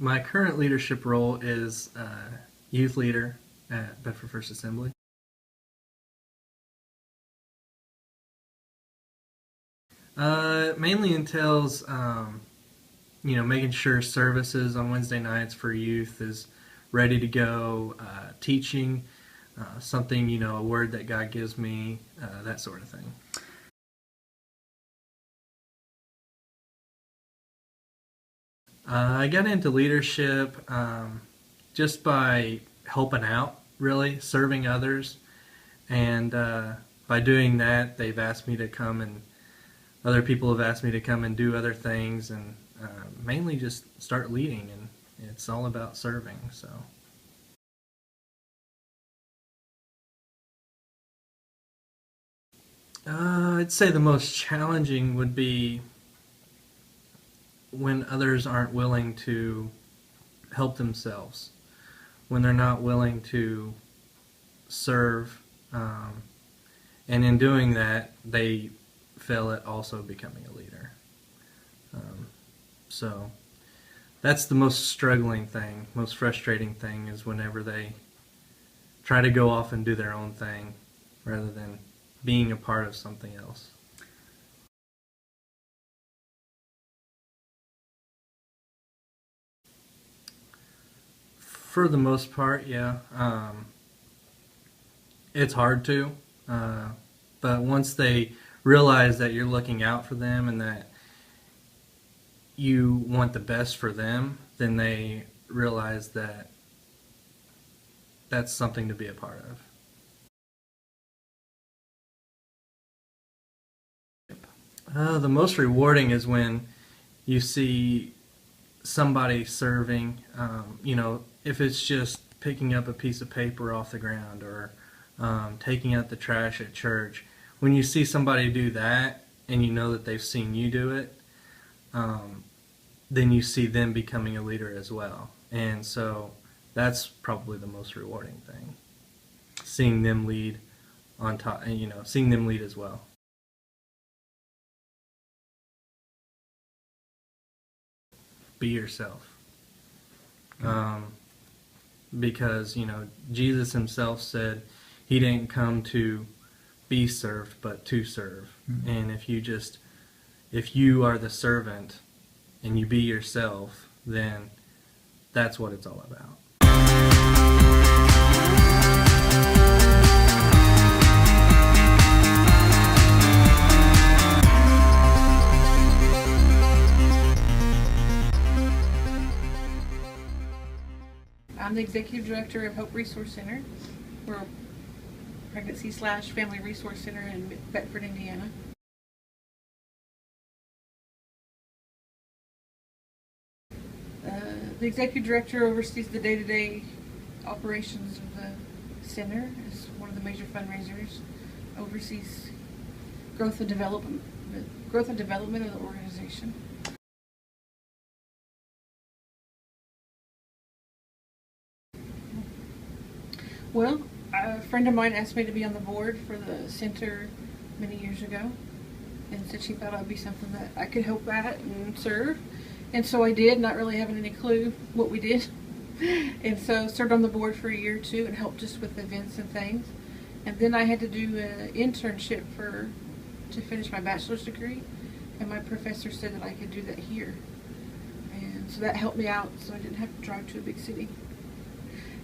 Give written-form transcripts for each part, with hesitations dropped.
My current leadership role is youth leader at Bedford First Assembly. Mainly entails, making sure services on Wednesday nights for youth is ready to go, teaching something, a word that God gives me, that sort of thing. I got into leadership just by helping out, really, serving others. And by doing that, they've asked me to come and other people have asked me to come and do other things and mainly just start leading. And it's all about serving. So. I'd say the most challenging would be when others aren't willing to help themselves, when they're not willing to serve, and in doing that, they fail at also becoming a leader. So that's the most struggling thing, most frustrating thing is whenever they try to go off and do their own thing rather than being a part of something else. For the most part, yeah. It's hard to, but once they realize that you're looking out for them and that you want the best for them, then they realize that that's something to be a part of. The most rewarding is when you see somebody serving, if it's just picking up a piece of paper off the ground or taking out the trash at church. When you see somebody do that and you know that they've seen you do it, then you see them becoming a leader as well. And so that's probably the most rewarding thing. Seeing them lead on top, and seeing them lead as well. Be yourself. Because, Jesus himself said he didn't come to be served, but to serve. Mm-hmm. And if you are the servant and you be yourself, then that's what it's all about. I'm the Executive Director of Hope Resource Center. We're a pregnancy/family resource center in Bedford, Indiana. The Executive Director oversees the day-to-day operations of the center as one of the major fundraisers, oversees growth and development of the organization. Well, a friend of mine asked me to be on the board for the center many years ago and said she thought I'd be something that I could help at and serve. And so I did, not really having any clue what we did. And so served on the board for a year or two and helped just with events and things. And then I had to do an internship to finish my bachelor's degree. And my professor said that I could do that here. And so that helped me out so I didn't have to drive to a big city.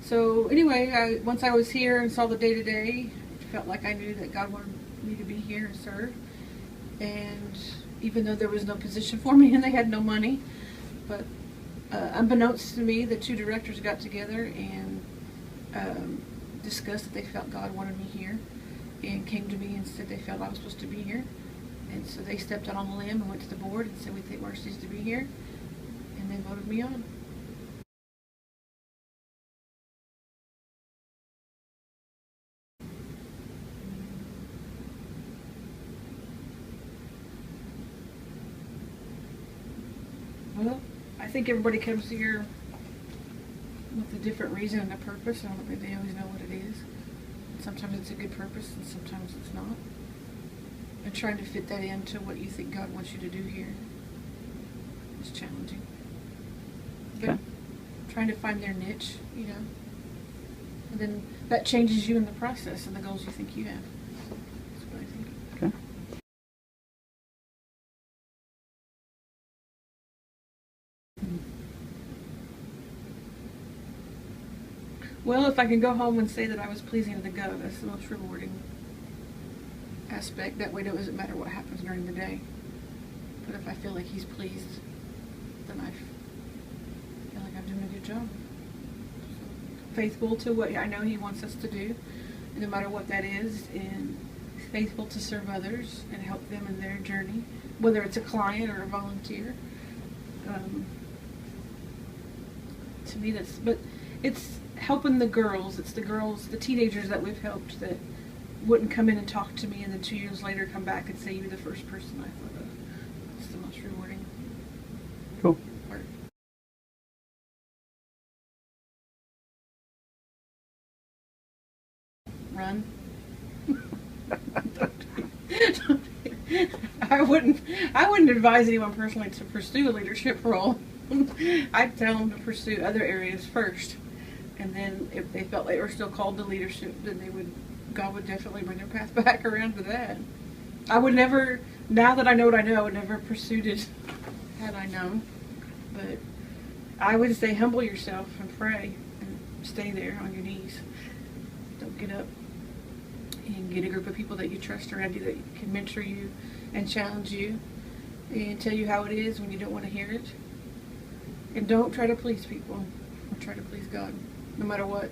So anyway, once I was here and saw the day-to-day, it felt like I knew that God wanted me to be here and serve. And even though there was no position for me and they had no money, but unbeknownst to me, the two directors got together and discussed that they felt God wanted me here and came to me and said they felt I was supposed to be here. And so they stepped out on the limb and went to the board and said, we think Marcy needs to be here. And they voted me on. Well, I think everybody comes here with a different reason and a purpose. I don't think they always know what it is. Sometimes it's a good purpose and sometimes it's not. And trying to fit that into what you think God wants you to do here is challenging. But trying to find their niche, you know. And then that changes you in the process and the goals you think you have. That's what I think. Okay. Well, if I can go home and say that I was pleasing to the God, that's the most rewarding aspect. That way it doesn't matter what happens during the day. But if I feel like He's pleased, then I feel like I'm doing a good job. So, faithful to what I know He wants us to do, and no matter what that is, and faithful to serve others and help them in their journey, whether it's a client or a volunteer. To me, but it's helping the girls. It's the girls, the teenagers that we've helped that wouldn't come in and talk to me, and then 2 years later come back and say, "You're the first person I thought of." It's the most rewarding Cool. part. Run. I wouldn't advise anyone personally to pursue a leadership role. I'd tell them to pursue other areas first, and then if they felt they were still called to leadership, then God would definitely bring their path back around to that. I would never, now that I know what I know, I would never have pursued it had I known. But I would say humble yourself and pray and stay there on your knees. Don't get up, and get a group of people that you trust around you that can mentor you and challenge you and tell you how it is when you don't want to hear it. And don't try to please people, or try to please God, no matter what.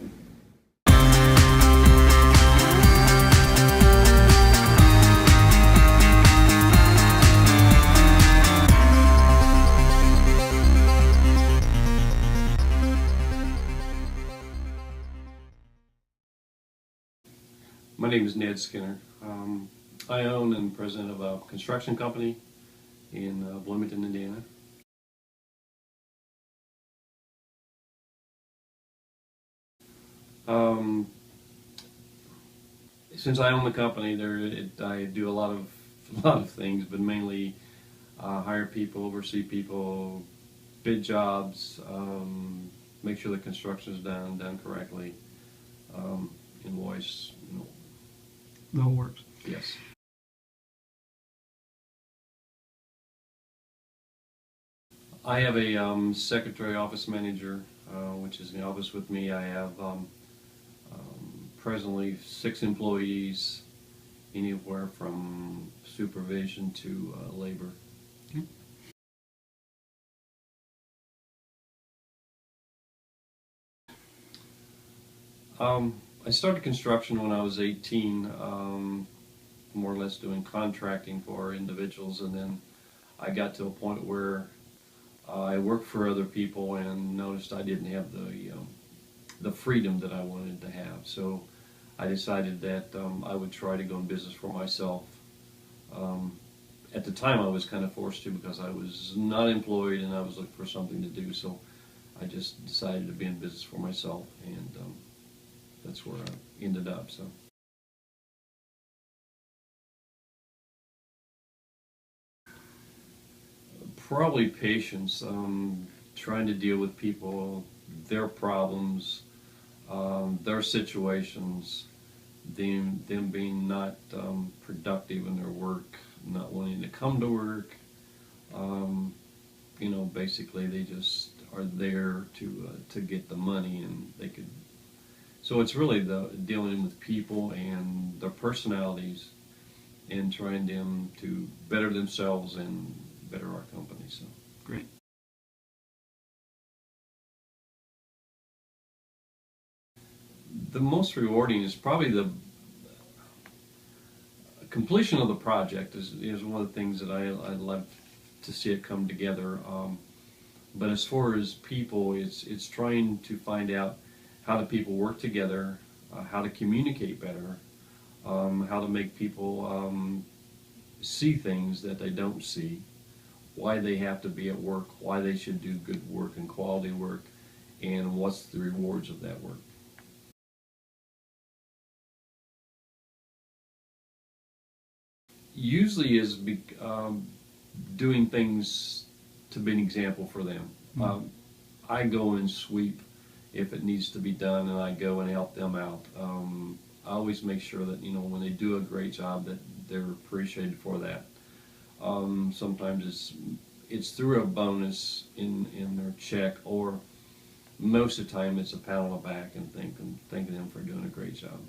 My name is Ned Skinner. I own and president of a construction company in Bloomington, Indiana. Since I own the company, I do a lot of things, but mainly hire people, oversee people, bid jobs, make sure the construction is done correctly, invoice. The whole works. Yes. I have a secretary office manager, which is in the office with me. I have presently 6 employees, anywhere from supervision to labor. Okay. I started construction when I was 18, more or less doing contracting for individuals, and then I got to a point where I worked for other people and noticed I didn't have the freedom that I wanted to have. So I decided that I would try to go in business for myself. At the time, I was kind of forced to because I was not employed and I was looking for something to do. So I just decided to be in business for myself, and that's where I ended up. So. Probably patience, trying to deal with people, their problems, their situations, them being not productive in their work, not wanting to come to work. Basically they just are there to get the money, and they could. So it's really dealing with people and their personalities, and trying them to better themselves and better our company. So Great. the most rewarding is probably the completion of the project is one of the things that I love to see it come together. But as far as people, it's trying to find out how do people work together, how to communicate better, how to make people see things that they don't see, why they have to be at work, why they should do good work and quality work, and what's the rewards of that work. Usually is doing things to be an example for them. I go and sweep if it needs to be done, and I go and help them out. I always make sure that, when they do a great job, that they're appreciated for that. Sometimes it's through a bonus in their check, or most of the time it's a pat on the back and thanking them for doing a great job.